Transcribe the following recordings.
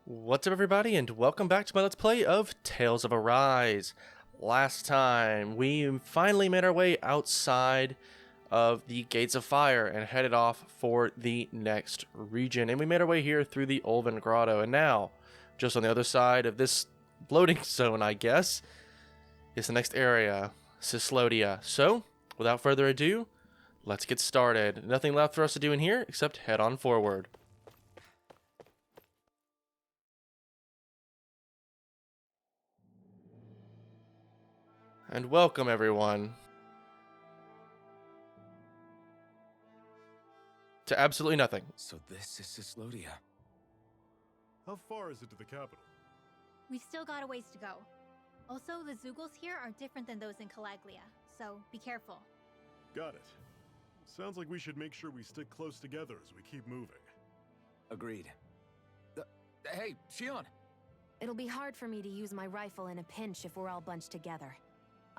What's up, everybody, and welcome back to my Let's Play of Tales of Arise. Last time, we finally made our way outside of the Gates of Fire and headed off for the next region. And we made our way here through the Ulven Grotto. And now, just on the other side of this loading zone, I guess, is the next area, Cyslodia. So, without further ado, let's get started. Nothing left for us to do in here except head on forward. And welcome, everyone, to absolutely nothing. So this is Cyslodia. How far is it to the capital? We've still got a ways to go. Also, the Zeugles here are different than those in Calaglia, so be careful. Got it. Sounds like we should make sure we stick close together as we keep moving. Agreed. Hey, Shion! It'll be hard for me to use my rifle in a pinch if we're all bunched together.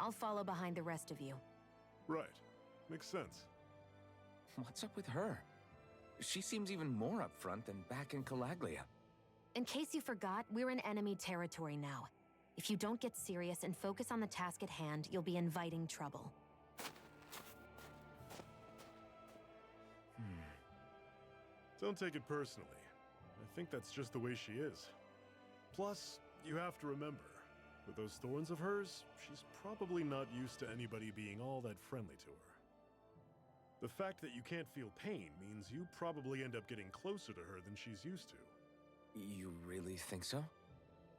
I'll follow behind the rest of you. Right. Makes sense. What's up with her? She seems even more upfront than back in Calaglia. In case you forgot, we're in enemy territory now. If you don't get serious and focus on the task at hand, you'll be inviting trouble. Don't take it personally. I think that's just the way she is. Plus, you have to remember, with those thorns of hers, she's probably not used to anybody being all that friendly to her. The fact that you can't feel pain means you probably end up getting closer to her than she's used to. You really think so?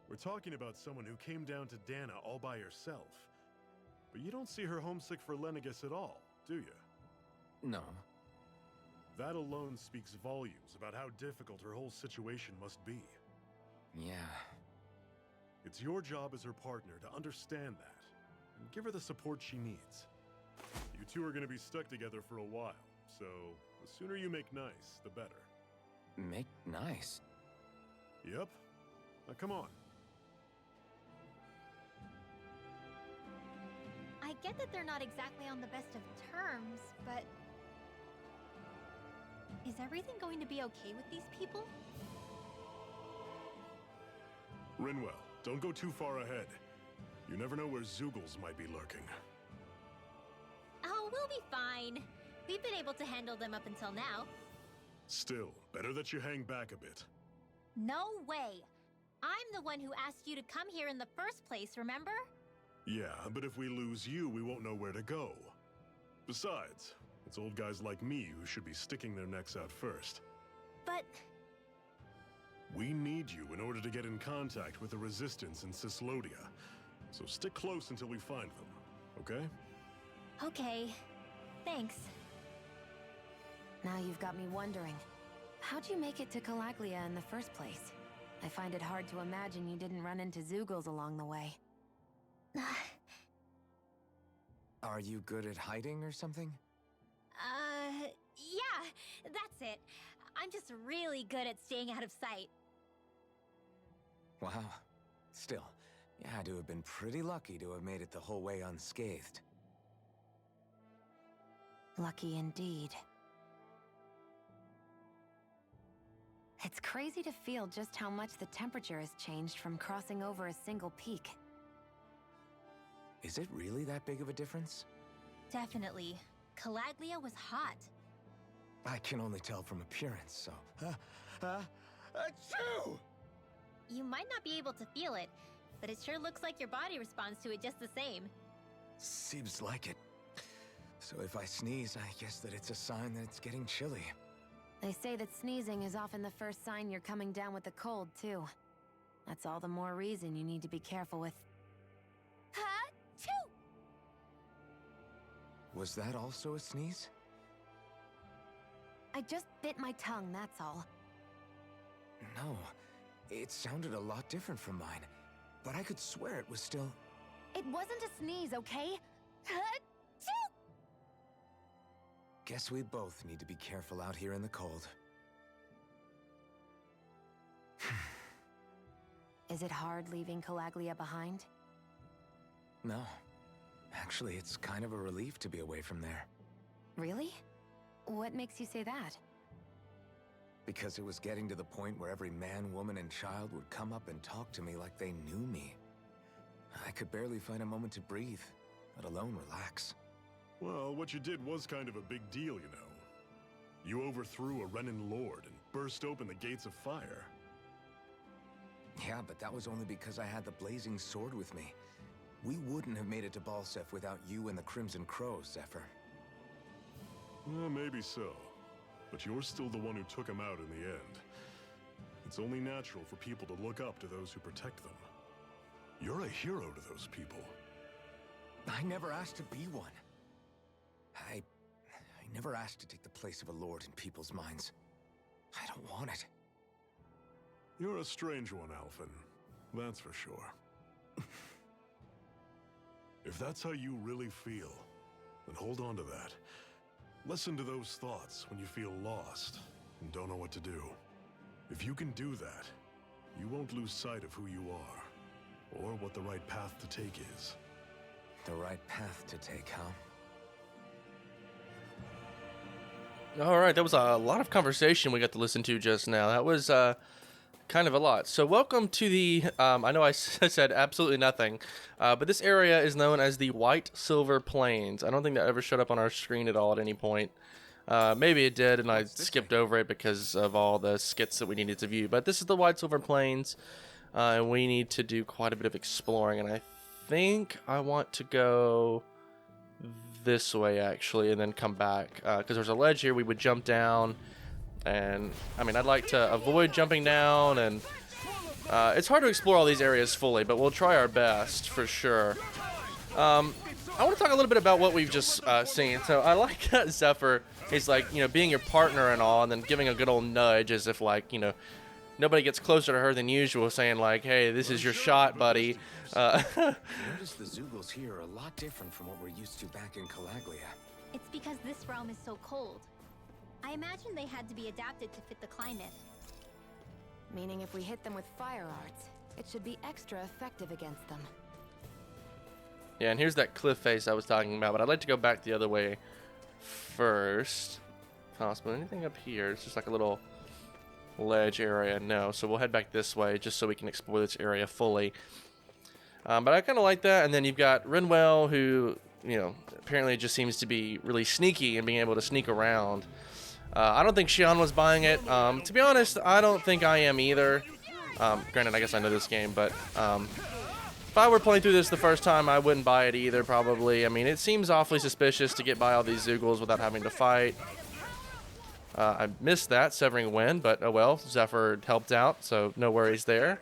We're talking about someone who came down to Dana all by herself. But you don't see her homesick for Lenegis at all, do you? No. That alone speaks volumes about how difficult her whole situation must be. Yeah. It's your job as her partner to understand that, and give her the support she needs. You two are going to be stuck together for a while, so the sooner you make nice, the better. Make nice? Yep. Now come on. I get that they're not exactly on the best of terms, but... is everything going to be okay with these people? Rinwell, don't go too far ahead. You never know where Zeugles might be lurking. Oh, we'll be fine. We've been able to handle them up until now. Still, better that you hang back a bit. No way! I'm the one who asked you to come here in the first place, remember? Yeah, but if we lose you, we won't know where to go. Besides, it's old guys like me who should be sticking their necks out first. But... we need you in order to get in contact with the Resistance in Cyslodia. So stick close until we find them, okay? okay. Thanks. Now you've got me wondering. How'd you make it to Calaglia in the first place? I find it hard to imagine you didn't run into Zeugles along the way. Are you good at hiding or something? Yeah, that's it. I'm just really good at staying out of sight. Wow. Still, you had to have been pretty lucky to have made it the whole way unscathed. Lucky indeed. It's crazy to feel just how much the temperature has changed from crossing over a single peak. Is it really that big of a difference? Definitely. Calaglia was hot. I can only tell from appearance, so... Achoo! You might not be able to feel it, but it sure looks like your body responds to it just the same. Seems like it. So if I sneeze, I guess that it's a sign that it's getting chilly. They say that sneezing is often the first sign you're coming down with the cold, too. That's all the more reason you need to be careful with... Ha-choo! Was that also a sneeze? I just bit my tongue, that's all. No. It sounded a lot different from mine. But I could swear it was still... It wasn't a sneeze, okay? Ha-choo! Guess we both need to be careful out here in the cold. Is it hard leaving Calaglia behind? No. Actually, it's kind of a relief to be away from there. Really? What makes you say that? because it was getting to the point where every man, woman, and child would come up and talk to me like they knew me. I could barely find a moment to breathe, let alone relax. Well, what you did was kind of a big deal, you know. You overthrew a Renan lord and burst open the gates of fire. Yeah, but that was only because I had the blazing sword with me. We wouldn't have made it to Balseph without you and the Crimson Crows, Zephyr. Maybe so. But you're still the one who took him out in the end. It's only natural for people to look up to those who protect them. You're a hero to those people. I never asked to be one. I never asked to take the place of a lord in people's minds. I don't want it. You're a strange one, Alphen. That's for sure. If that's how you really feel, then hold on to that. Listen to those thoughts when you feel lost and don't know what to do. If you can do that, you won't lose sight of who you are, or what the right path to take is. The right path to take, huh? All right, that was a lot of conversation we got to listen to just now. That was kind of a lot. So welcome to the, I know I said absolutely nothing, but this area is known as the White Silver Plains. I don't think that ever showed up on our screen at all at any point. Maybe it did, and I skipped over it because of all the skits that we needed to view. But this is the White Silver Plains, and we need to do quite a bit of exploring. And I think I want to go this way, actually, and then come back. Because there's a ledge here we would jump down. And, I mean, I'd like to avoid jumping down. And it's hard to explore all these areas fully, but we'll try our best, for sure. I want to talk a little bit about what we've just seen. So I like that Zephyr is like, you know, being your partner and all, and then giving a good old nudge as if like, you know, nobody gets closer to her than usual, saying like, hey, this is your shot, buddy. Notice the Zeugles here are a lot different from what we're used to back in Calaglia. It's because this realm is so cold. I imagine they had to be adapted to fit the climate. Meaning if we hit them with fire arts, it should be extra effective against them. Yeah, and here's that cliff face I was talking about, but I'd like to go back the other way first. Possible. Anything up here? It's just like a little ledge area. No, so we'll head back this way just so we can explore this area fully. But I kind of like that. And then you've got Rinwell, who, you know, apparently just seems to be really sneaky and being able to sneak around. I don't think Xion was buying it. To be honest, I don't think I am either. Granted, I guess I know this game, but if I were playing through this the first time, I wouldn't buy it either, probably. I mean, it seems awfully suspicious to get by all these Zeugles without having to fight. I missed that, severing wind, but oh well. Zephyr helped out, so no worries there.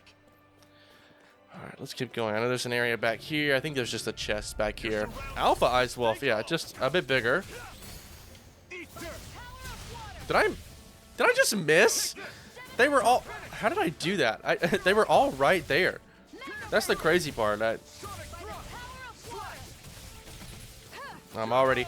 Alright, let's keep going. I know there's an area back here. I think there's just a chest back here. Alpha Ice Wolf, yeah, just a bit bigger. Did I just miss? They were all... How did I do that? They were all right there. That's the crazy part. I'm already...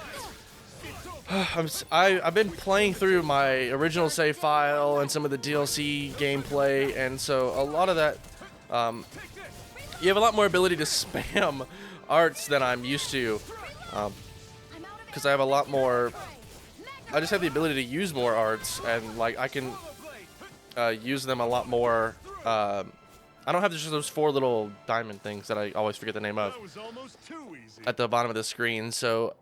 I've been playing through my original save file and some of the DLC gameplay, and so a lot of that... you have a lot more ability to spam arts than I'm used to. Because I have a lot more... I just have the ability to use more arts, and like I can use them a lot more. I don't have just those 4 little diamond things that I always forget the name of at the bottom of the screen. So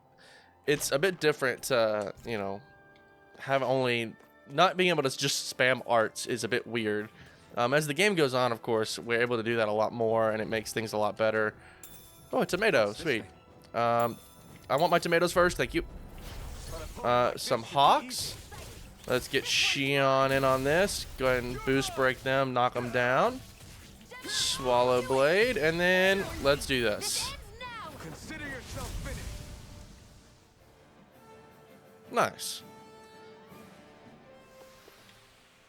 it's a bit different to, you know, have only not being able to just spam arts is a bit weird. As the game goes on, of course, we're able to do that a lot more, and it makes things a lot better. Oh, a tomato, sweet. I want my tomatoes first, thank you. Some hawks. Let's get Xion in on this. Go ahead and boost break them, knock them down. Swallow blade, and then let's do this. Nice.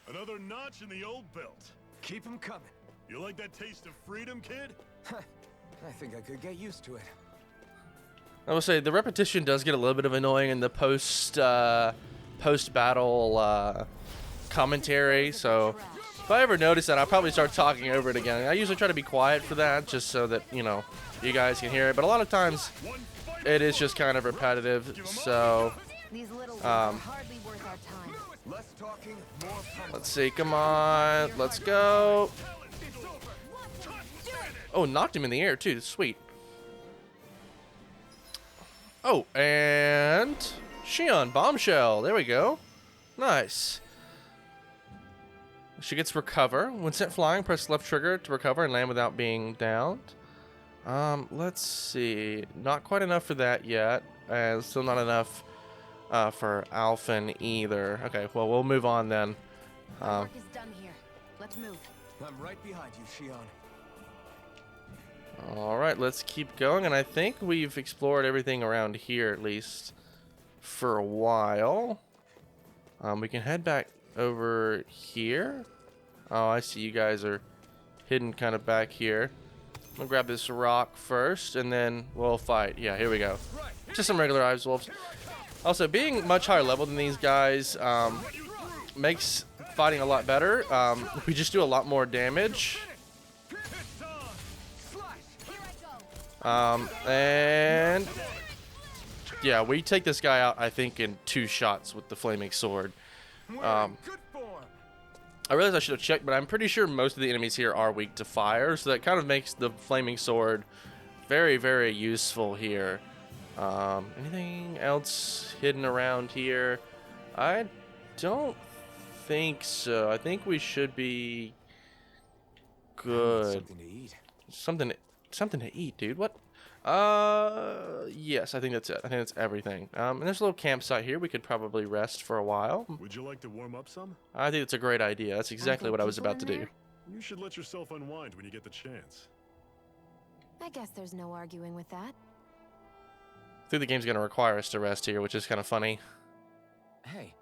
Another notch in the old belt. Keep them coming. You like that taste of freedom, kid? I think I could get used to it. I will say the repetition does get a little bit of annoying in the post battle commentary. So if I ever notice that, I'll probably start talking over it again. I usually try to be quiet for that, just so that, you know, you guys can hear it. But a lot of times it is just kind of repetitive. So These little ones are hardly worth our time. Less talking, more pummeling. Let's see. Come on. Let's go. Oh, knocked him in the air, too. Sweet. Oh, and Shion, bombshell. There we go. Nice. She gets recover. When sent flying, press left trigger to recover and land without being downed. Let's see. Not quite enough for that yet. And still not enough for Alphen either. Okay, well, we'll move on then. Our work is done here. Let's move. I'm right behind you, Shion. Alright, let's keep going. And I think we've explored everything around here, at least for a while. We can head back over here. Oh, I see you guys are hidden kind of back here. I'm gonna grab this rock first, and then we'll fight. Yeah, here we go. Just some regular Ice Wolves. Also, being much higher level than these guys makes fighting a lot better. We just do a lot more damage. And yeah, we take this guy out, I think, in 2 shots with the flaming sword. I realize I should have checked, but I'm pretty sure most of the enemies here are weak to fire, so that kind of makes the flaming sword very, very useful here. Anything else hidden around here? I don't think so. I think we should be good. Something to eat. Something to eat, dude. What? Yes, I think that's it. I think that's everything. And there's a little campsite here. We could probably rest for a while. Would you like to warm up some? I think it's a great idea. That's exactly what I was about to do. You should let yourself unwind when you get the chance. I guess there's no arguing with that. I think the game's going to require us to rest here, which is kind of funny. Hey,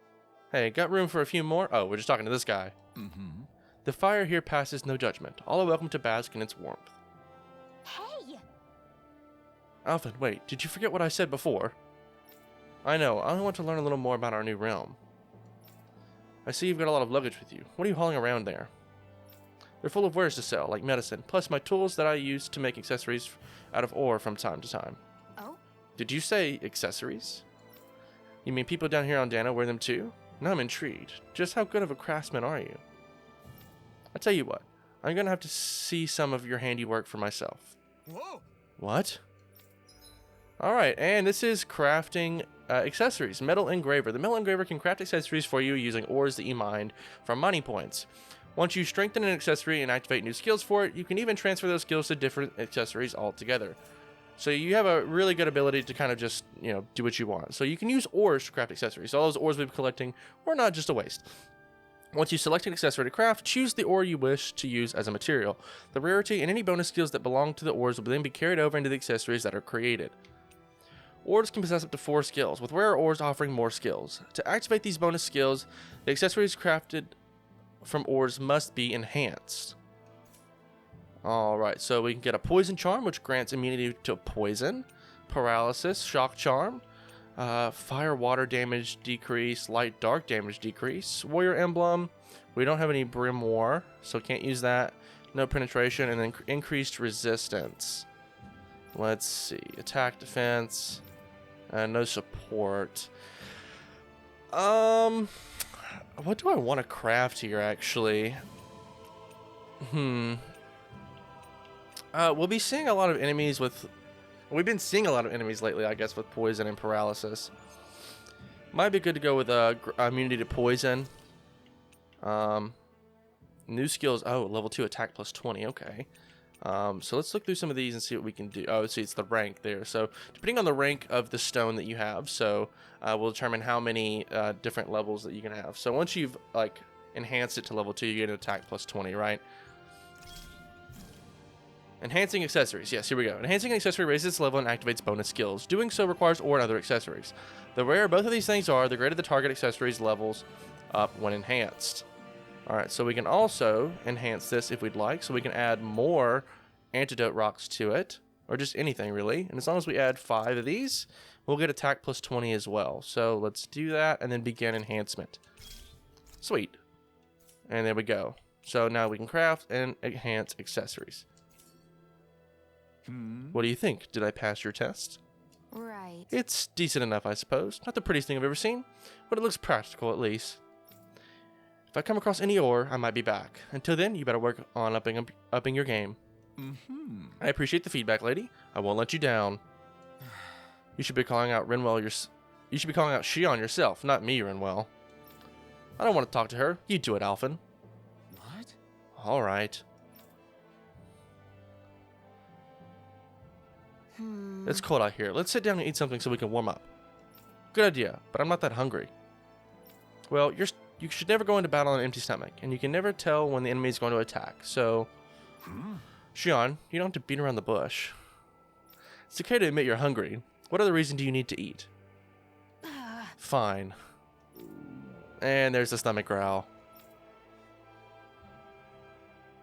got room for a few more? Oh, we're just talking to this guy. Mm-hmm. The fire here passes no judgment. All are welcome to bask in its warmth. Hey! Alphen, wait, did you forget what I said before? I know, I only want to learn a little more about our new realm. I see you've got a lot of luggage with you. What are you hauling around there? They're full of wares to sell, like medicine, plus my tools that I use to make accessories out of ore from time to time. Oh? Did you say accessories? You mean people down here on Dano wear them too? Now I'm intrigued. Just how good of a craftsman are you? I tell you what, I'm gonna have to see some of your handiwork for myself. Whoa! What? Alright, and this is crafting accessories. Metal Engraver. The Metal Engraver can craft accessories for you using ores that you mined from mining points. Once you strengthen an accessory and activate new skills for it, you can even transfer those skills to different accessories altogether. So you have a really good ability to kind of just, do what you want. So you can use ores to craft accessories. So all those ores we've been collecting were not just a waste. Once you select an accessory to craft, choose the ore you wish to use as a material. The rarity and any bonus skills that belong to the ores will then be carried over into the accessories that are created. Ores can possess up to 4 skills, with rare ores offering more skills. To activate these bonus skills, the accessories crafted from ores must be enhanced. Alright, so we can get a Poison Charm, which grants immunity to poison, Paralysis, Shock Charm, Fire Water damage decrease, Light Dark damage decrease, Warrior Emblem. We don't have any Brim War, so can't use that. No penetration, and then increased resistance. Let's see, attack, defense, no support. What do I want to craft here, actually? We'll be seeing a lot of enemies with... We've been seeing a lot of enemies lately, I guess, with poison and paralysis. Might be good to go with immunity to poison. New skills. Oh, level 2 attack plus 20. Okay. So let's look through some of these and see what we can do. Oh, see, it's the rank there. So depending on the rank of the stone that you have, so we'll determine how many different levels that you can have. So once you've enhanced it to level 2, you get an attack plus 20, right? Enhancing accessories. Yes, here we go. Enhancing an accessory raises its level and activates bonus skills. Doing so requires ore and other accessories. The rarer both of these things are, the greater the target accessories levels up when enhanced. Alright, so we can also enhance this if we'd like. So we can add more antidote rocks to it. Or just anything, really. And as long as we add 5 of these, we'll get attack plus 20 as well. So let's do that and then begin enhancement. Sweet. And there we go. So now we can craft and enhance accessories. What do you think? Did I pass your test? Right. It's decent enough, I suppose. Not the prettiest thing I've ever seen, but it looks practical at least. If I come across any ore, I might be back. Until then, you better work on upping your game. Mm-hmm. I appreciate the feedback, lady. I won't let you down. You should be calling out Rinwell You should be calling out Shion yourself, not me, Rinwell. I don't want to talk to her. You do it, Alphen. What? All right. It's cold out here. Let's sit down and eat something so we can warm up. Good idea, but I'm not that hungry. Well, you should never go into battle on an empty stomach, and you can never tell when the enemy is going to attack. So, Shion, you don't have to beat around the bush. It's okay to admit you're hungry. What other reason do you need to eat? Fine. And there's the stomach growl.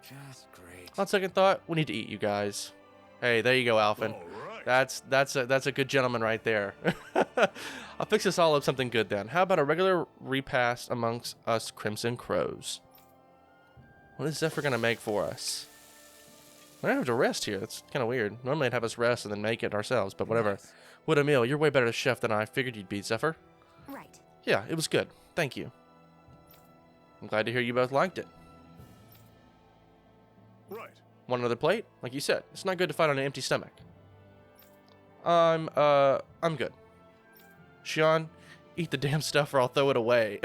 Just great. On second thought, we need to eat, you guys. Hey, there you go, Alphen. All right. That's a good gentleman right there. I'll fix this all up something good then. How about a regular repast amongst us Crimson Crows? What is Zephyr gonna make for us? We don't have to rest here. That's kind of weird. Normally I'd have us rest and then make it ourselves, but whatever. Nice. What a meal. You're way better at chef than I figured you'd be, Zephyr. Right. Yeah, it was good. Thank you. I'm glad to hear you both liked it. Right. Want another plate? Like you said, it's not good to fight on an empty stomach. I'm good. Shion, eat the damn stuff or I'll throw it away.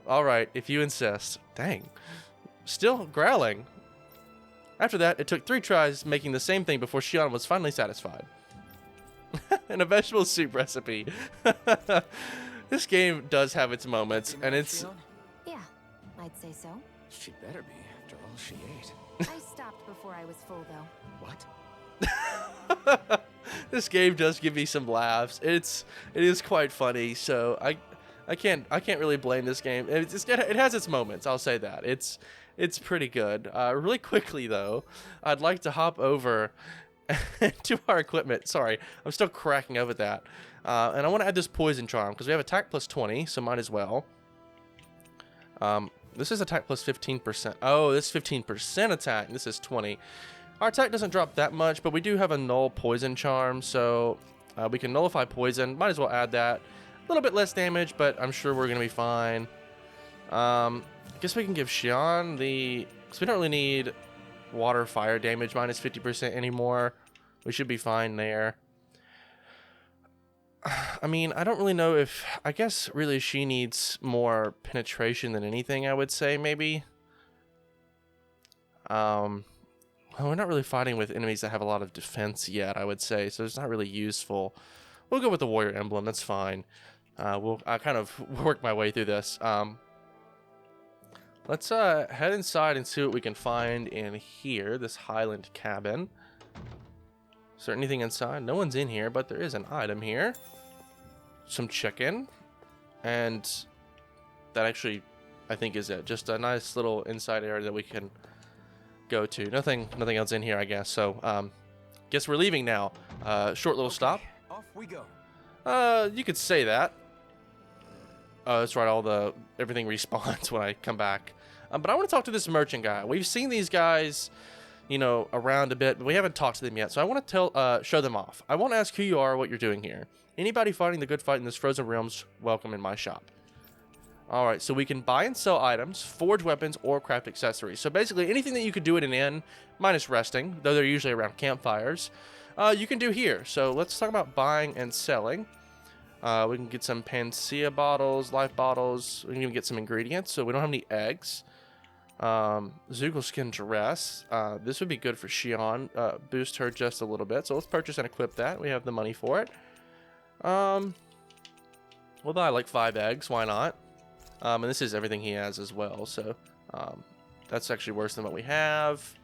Alright, if you insist. Dang. Still growling. After that, it took 3 tries making the same thing before Shion was finally satisfied. And a vegetable soup recipe. This game does have its moments, and it's... Shion? Yeah, I'd say so. She better be, after all she ate. I stopped before I was full, though. What? This game does give me some laughs. It is quite funny, so I can't really blame this game. It has its moments, I'll say that. It's pretty good. Really quickly though, I'd like to hop over to our equipment. Sorry, I'm still cracking up at that. And I want to add this poison charm because we have attack plus 20, so might as well. This is attack plus 15%. Oh, this is 15% attack. This is 20. Our attack doesn't drop that much, but we do have a null poison charm, so we can nullify poison. Might as well add that. A little bit less damage, but I'm sure we're going to be fine. I guess we can give Shion the... because we don't really need water fire damage minus 50% anymore. We should be fine there. I mean, I don't really know if... I guess really she needs more penetration than anything, I would say, maybe. Well, we're not really fighting with enemies that have a lot of defense yet, I would say, so it's not really useful. We'll go with the warrior emblem, that's fine. I'll kind of work my way through this. Let's head inside and see what we can find in here, this Highland cabin. Is there anything inside? No one's in here, but there is an item here. Some chicken. And that actually, I think, is it. Just a nice little inside area that we can go to. Nothing else in here, I guess. So, guess we're leaving now. Short little stop. Off we go. You could say that. Oh, that's right. Everything respawns when I come back. But I want to talk to this merchant guy. We've seen these guys, you know, around a bit, but we haven't talked to them yet. So I want to show them off. I won't ask who you are or what you're doing here. Anybody fighting the good fight in this frozen realms, welcome in my shop. All right, so we can buy and sell items, forge weapons, or craft accessories. So basically anything that you could do at an inn, minus resting, though they're usually around campfires, you can do here. So let's talk about buying and selling. We can get some Panacea bottles, life bottles. We can even get some ingredients. So we don't have any eggs. Zeugle skin dress. This would be good for Shion. Boost her just a little bit. So let's purchase and equip that. We have the money for it. We'll buy like 5 eggs. Why not? And this is everything he has as well. So that's actually worse than what we have.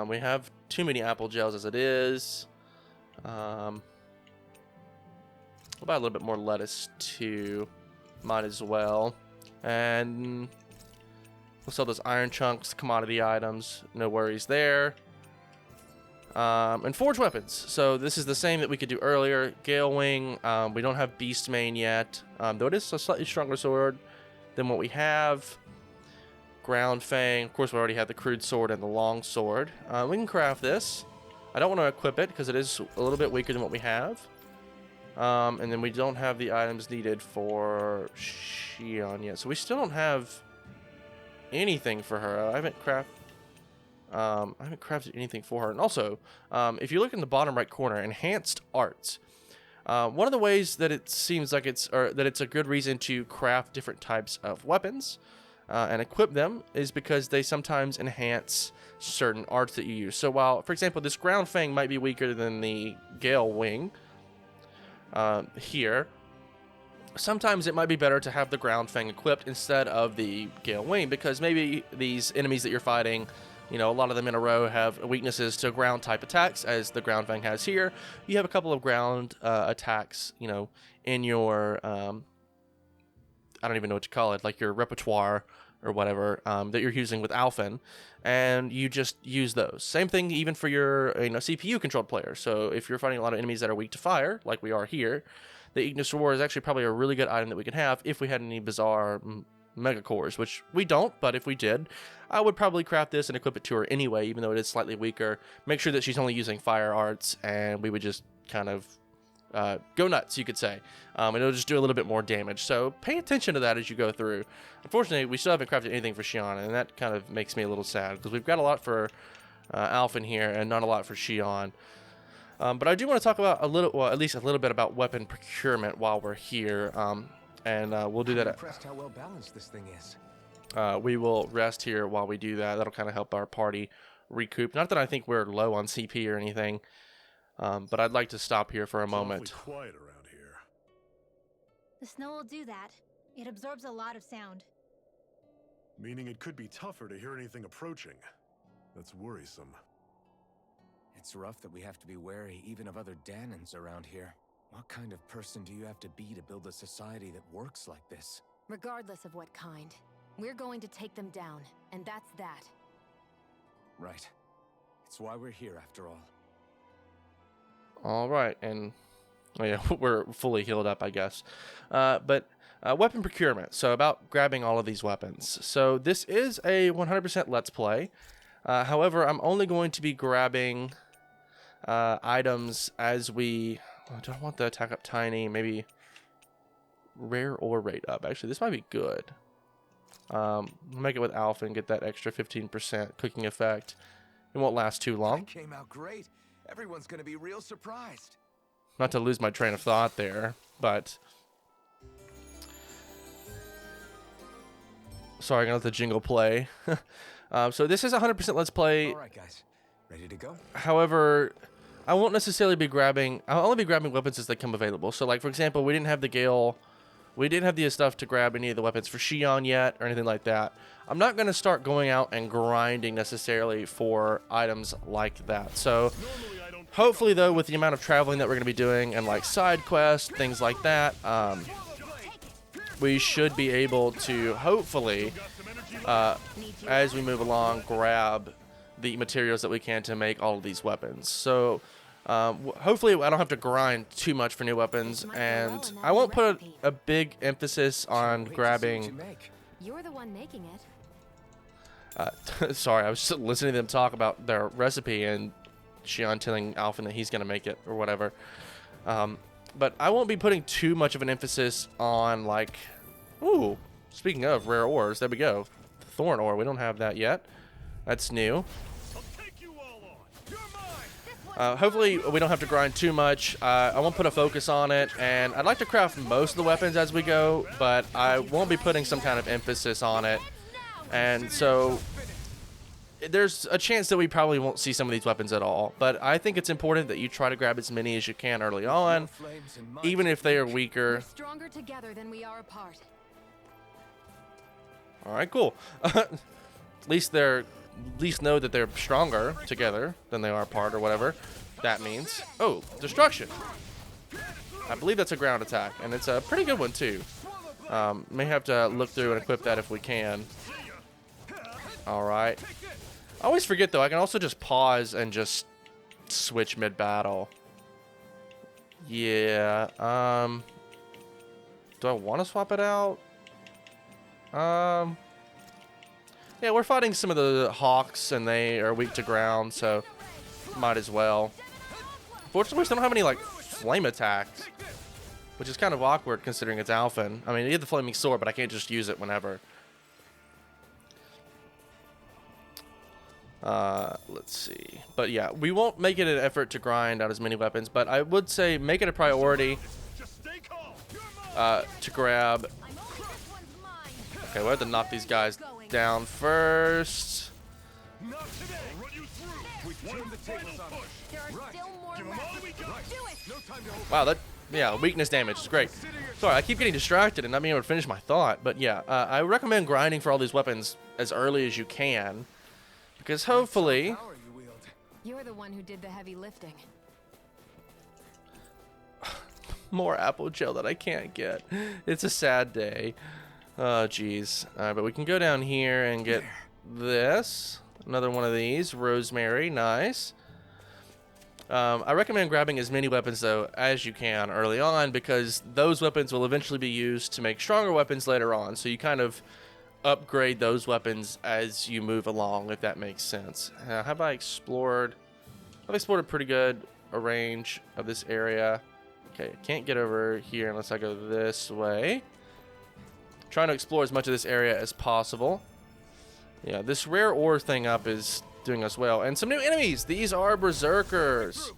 We have too many apple gels as it is. We'll buy a little bit more lettuce too. Might as well. And we'll sell those iron chunks, commodity items. No worries there. And forge weapons. So this is the same that we could do earlier. Gale Wing. We don't have Beastmane yet. Though it is a slightly stronger sword than what we have. Ground Fang. Of course, we already have the crude sword and the long sword. We can craft this. I don't want to equip it because it is a little bit weaker than what we have. And then we don't have the items needed for Xion yet. So we still don't have anything for her. I haven't crafted anything for her. And also, if you look in the bottom right corner, enhanced arts. One of the ways that it seems like it's a good reason to craft different types of weapons and equip them is because they sometimes enhance certain arts that you use. So while, for example, this ground fang might be weaker than the gale wing here, sometimes it might be better to have the ground fang equipped instead of the gale wing, because maybe these enemies that you're fighting, you know, a lot of them in a row have weaknesses to ground type attacks, as the ground fang has here. You have a couple of ground attacks, you know, in your I don't even know what to call it, like your repertoire or whatever that you're using with Alphen, and you just use those. Same thing even for your CPU controlled players. So if you're fighting a lot of enemies that are weak to fire, like we are here, the Ignis Roar is actually probably a really good item that we can have if we had any bizarre mega cores, which we don't, but if we did, I would probably craft this and equip it to her anyway, even though it is slightly weaker. Make sure that she's only using fire arts, and we would just kind of go nuts, you could say, and it'll just do a little bit more damage. So pay attention to that as you go through. Unfortunately, we still haven't crafted anything for Xion, and that kind of makes me a little sad, because we've got a lot for Alphen here and not a lot for Xion. But I do want to talk about at least a little bit about weapon procurement while we're here, and we'll do that. I'm impressed how well balanced this thing is. We will rest here while we do that. That'll kind of help our party recoup. Not that I think we're low on CP or anything, but I'd like to stop here for a moment. It's awfully quiet around here. The snow will do that. It absorbs a lot of sound. Meaning it could be tougher to hear anything approaching. That's worrisome. It's rough that we have to be wary even of other Danans around here. What kind of person do you have to be to build a society that works like this? Regardless of what kind, we're going to take them down, and that's that. Right. It's why we're here after all. All right, and oh yeah, we're fully healed up, I guess. But weapon procurement. So about grabbing all of these weapons. So this is a 100% Let's Play. However, I'm only going to be grabbing items as we... I don't want the attack up tiny. Maybe rare or rate up. Actually, this might be good. Make it with Alpha and get that extra 15% cooking effect. It won't last too long. That came out great. Everyone's gonna be real surprised. Not to lose my train of thought there, but... Sorry, I'm gonna let the jingle play. So this is 100% Let's Play. All right, guys. Ready to go? However, I won't necessarily be grabbing... I'll only be grabbing weapons as they come available. So, like, for example, we didn't have the Gale... We didn't have the stuff to grab any of the weapons for Xion yet, or anything like that. I'm not going to start going out and grinding necessarily for items like that. So, hopefully, though, with the amount of traveling that we're going to be doing, and, like, side quests, things like that, we should be able to, hopefully, as we move along, grab the materials that we can to make all of these weapons. So, hopefully I don't have to grind too much for new weapons, and I won't put a big emphasis on grabbing... You're the one making it. Sorry, I was just listening to them talk about their recipe, and Xion telling Alphen that he's going to make it, or whatever. But I won't be putting too much of an emphasis on, like... Ooh, speaking of rare ores, there we go. Thorn ore, we don't have that yet. That's new. Hopefully we don't have to grind too much. I won't put a focus on it, and I'd like to craft most of the weapons as we go, but I won't be putting some kind of emphasis on it. And so there's a chance that we probably won't see some of these weapons at all, but I think it's important that you try to grab as many as you can early on, even if they are weaker. We're stronger together than we are apart. All right, cool. At least know that they're stronger together than they are apart, or whatever that means. Oh, destruction. I believe that's a ground attack, and it's a pretty good one too. May have to look through and equip that if we can. All right. I always forget though, I can also just pause and just switch mid-battle. Yeah. Do I want to swap it out? Yeah, we're fighting some of the hawks, and they are weak to ground, so might as well. Fortunately, we still don't have any, like, flame attacks. which is kind of awkward considering it's Alphen. I mean, you get the flaming sword, but I can't just use it whenever. Let's see. But yeah, we won't make it an effort to grind out as many weapons, but I would say make it a priority to grab. Okay, we have to knock these guys down first. Wow, that, yeah, weakness damage is great. Sorry, I keep getting distracted and not being able to finish my thought. But yeah, I recommend grinding for all these weapons as early as you can, because hopefully... You're the one who did the heavy lifting. More apple gel that I can't get. It's a sad day. Oh, jeez. But we can go down here and get this. Another one of these. Rosemary. Nice. I recommend grabbing as many weapons, though, as you can early on, because those weapons will eventually be used to make stronger weapons later on. So you kind of upgrade those weapons as you move along, if that makes sense. Have I explored? I've explored a pretty good range of this area. Okay, can't get over here unless I go this way. Trying to explore as much of this area as possible. Yeah, this rare ore thing up is doing us well. And some new enemies. These are berserkers.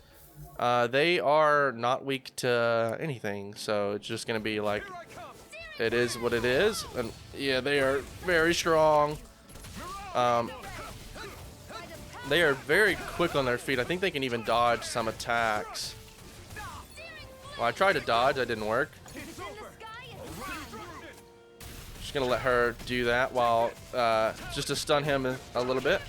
They are not weak to anything, so it's just gonna be like, it is what it is. And yeah, they are very strong. They are very quick on their feet. I think they can even dodge some attacks. Well, I tried to dodge, that didn't work. Just gonna let her do that while just to stun him a little bit.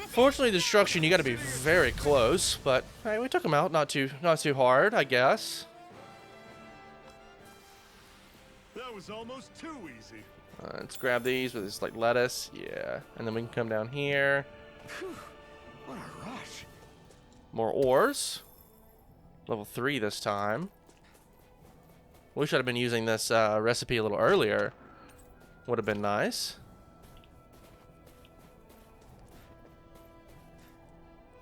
Fortunately, destruction, you got to be very close, but hey, we took him out, not too hard, I guess. That was almost too easy. Let's grab these with this like lettuce, yeah, and then we can come down here. What a rush. More ores. Level 3 this time. We should have been using this recipe a little earlier. Would have been nice.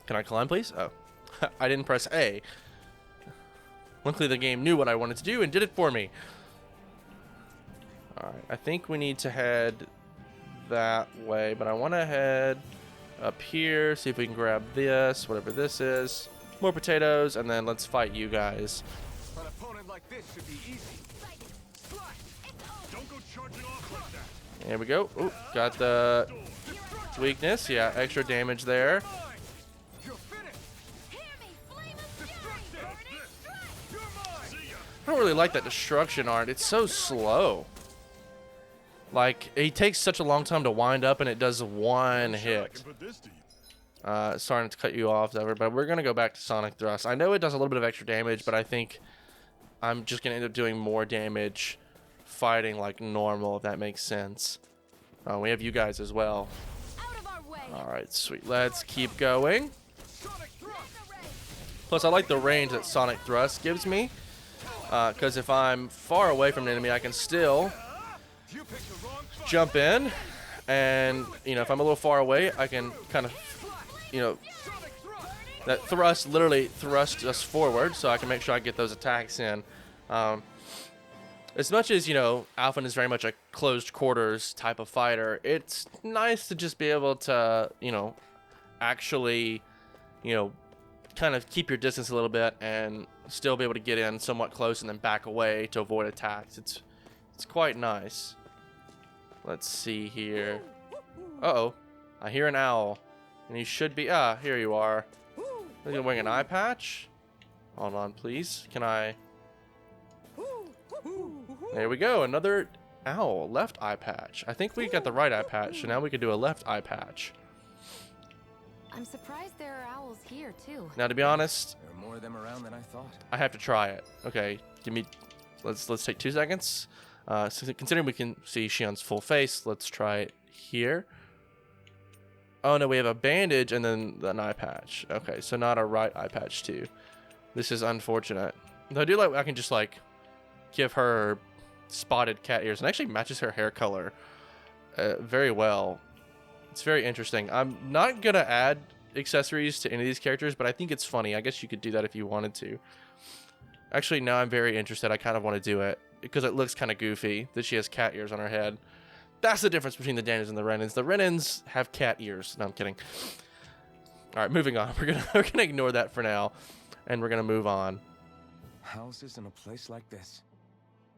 Can I climb, please? Oh, I didn't press A. Luckily, the game knew what I wanted to do and did it for me. Alright, I think we need to head that way, but I want to head up here, see if we can grab this, whatever this is. More potatoes, and then let's fight you guys. An opponent like this should be easy. Don't go charging off like that. There we go. Ooh, got the weakness. Yeah, extra damage there. You're finished. I don't really like that destruction art. It's so slow. Like, it takes such a long time to wind up, and it does one I hit. can put this to you. Starting to cut you off, Ever, but we're going to go back to Sonic Thrust. I know it does a little bit of extra damage, but I think I'm just going to end up doing more damage fighting like normal, if that makes sense. We have you guys as well. Alright, sweet. Let's keep going. Plus, I like the range that Sonic Thrust gives me, because if I'm far away from an enemy, I can still jump in, and, you know, if I'm a little far away, I can kind of, you know, that thrust literally thrusts us forward, so I can make sure I get those attacks in. As much as, you know, Alphen is very much a closed quarters type of fighter, it's nice to just be able to, you know, actually, you know, kind of keep your distance a little bit and still be able to get in somewhat close and then back away to avoid attacks. It's quite nice. Let's see here. Uh-oh. I hear an owl. And you should be... Ah, here you are. Are you wearing an eye patch? Hold on, please. Can I... There we go. Another owl. Left eye patch. I think we got the right eye patch, so now we can do a left eye patch. I'm surprised there are owls here, too. Now, to be honest, There are more of them around than I thought. I have to try it. Okay, give me... Let's take 2 seconds. So considering we can see Shionne's full face, let's try it here. Oh no, we have a bandage and then an eye patch. Okay, so not a right eye patch too. This is unfortunate. Though I do like I can just like give her spotted cat ears, and actually matches her hair color very well. It's very interesting. I'm not gonna add accessories to any of these characters, but I think it's funny. I guess you could do that if you wanted to. Actually, now I'm very interested. I kind of want to do it because it looks kind of goofy that she has cat ears on her head. That's the difference between the Daniels and the Renans. The Renans have cat ears. No, I'm kidding. All right, moving on. We're gonna ignore that for now, and we're gonna move on. Houses in a place like this.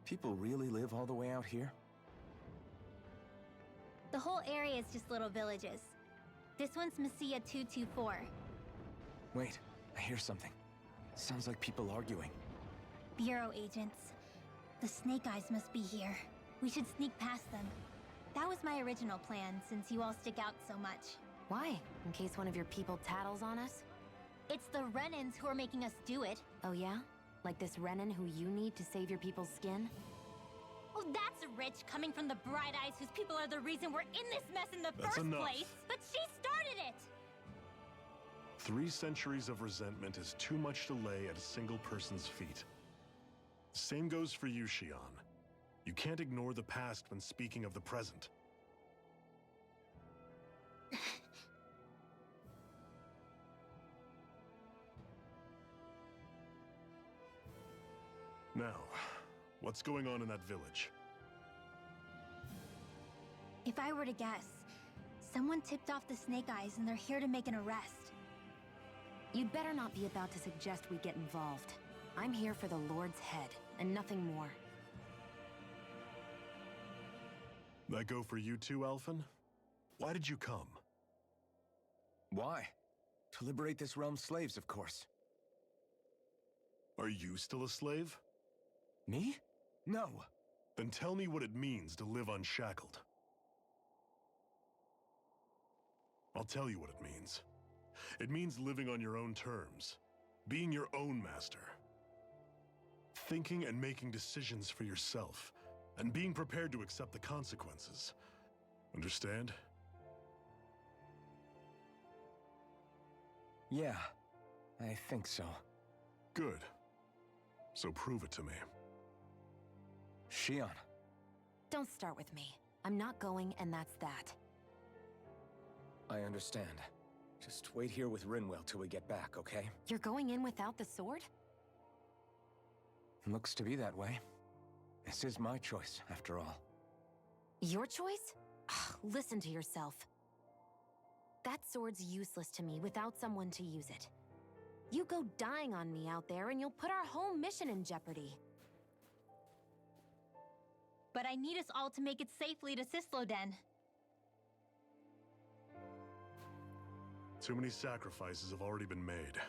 People really live all the way out here? The whole area is just little villages. This one's Messia 224. Wait, I hear something. Sounds like people arguing. Bureau agents. The Snake Eyes must be here. We should sneak past them. That was my original plan, since you all stick out so much. Why? In case one of your people tattles on us? It's the Renans who are making us do it. Oh yeah? Like this Renan who you need to save your people's skin? Oh, that's rich coming from the Bright Eyes whose people are the reason we're in this mess in the That's first enough. place. But she started it! 3 centuries of resentment is too much to lay at a single person's feet. Same goes for you, Shion. You can't ignore the past when speaking of the present. Now, what's going on in that village? If I were to guess, someone tipped off the Snake Eyes and they're here to make an arrest. You'd better not be about to suggest we get involved. I'm here for the Lord's head, and nothing more. That go for you too, Alphen? Why did you come? Why? To liberate this realm's slaves, of course. Are you still a slave? Me? No. Then tell me what it means to live unshackled. I'll tell you what it means. It means living on your own terms, being your own master. Thinking and making decisions for yourself, and being prepared to accept the consequences. Understand? Yeah, I think so. Good. So prove it to me. Shion. Don't start with me. I'm not going, and that's that. I understand. Just wait here with Rinwell till we get back, okay? You're going in without the sword? Looks to be that way. This is my choice, after all. Your choice? Ugh, listen to yourself. That sword's useless to me without someone to use it. You go dying on me out there and you'll put our whole mission in jeopardy. But I need us all to make it safely to Cisloden. Too many sacrifices have already been made.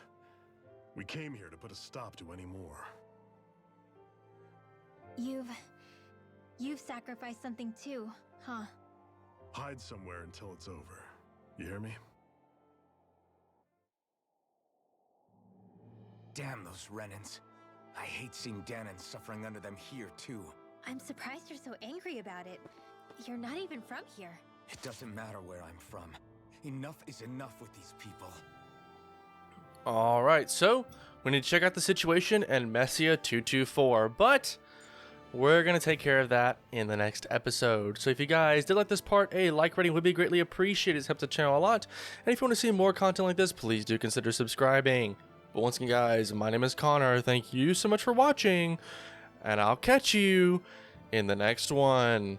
We came here to put a stop to any more. You've sacrificed something too, huh? Hide somewhere until it's over. You hear me? Damn those Renans. I hate seeing Danon suffering under them here, too. I'm surprised you're so angry about it. You're not even from here. It doesn't matter where I'm from. Enough is enough with these people. All right, so we need to check out the situation in Messia 224, but we're going to take care of that in the next episode. So if you guys did like this part, a like rating would be greatly appreciated. It helps the channel a lot. And if you want to see more content like this, please do consider subscribing. But once again, guys, my name is Connor. Thank you so much for watching, and I'll catch you in the next one.